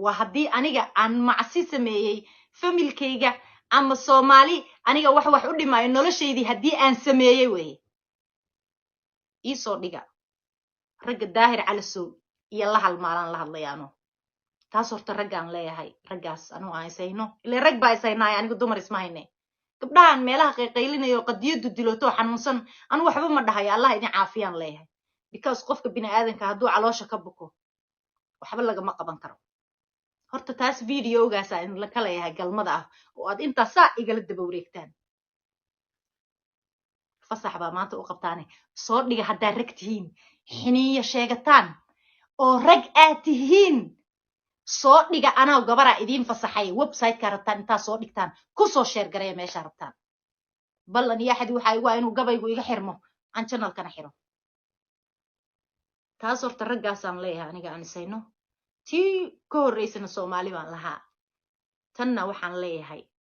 waa haddii aniga aan macsi sameeyey familkayga ama Soomaali aniga wax u dhimaayo noloshaydii haddii aan sameeyey weeye ii soo dhiga ragga daahir calasow iyo la halmaalaan la hadlayaano taas horta raggaan leeyahay raggaas anu aan isayno ilaa rag baa isaynaay aniga dumar isma hayne gabdhahan meelaha qayqaylinayo qadiyadu diloto xanuunsan anu waxba ma dhahayo allah idin caafiyaan leeyahay because qofka bini aadanka hadduu caloosha ka buko waxba lagama qaban karo horta taas videogaas aan la kala yahay galmada ah oo aad inta saa igala daba wareegtaan fasax baa maanta u qabtaane soo dhiga haddaa rag tihiin xiniya sheegataan oo rag aad tihiin soo dhiga anaa gabara idiin fasaxay website-ka rabtaan intaa soo dhigtaan ku soo share gareeya meesha rabtaan ballan iyo axad waxa igu inuu gabaygu iga xirmo aan channelkana xiro taas horta raggaasaan leeyahay aniga aan isayno tii ka horreysana Soomaali baan lahaa tanna waxaan leeyahay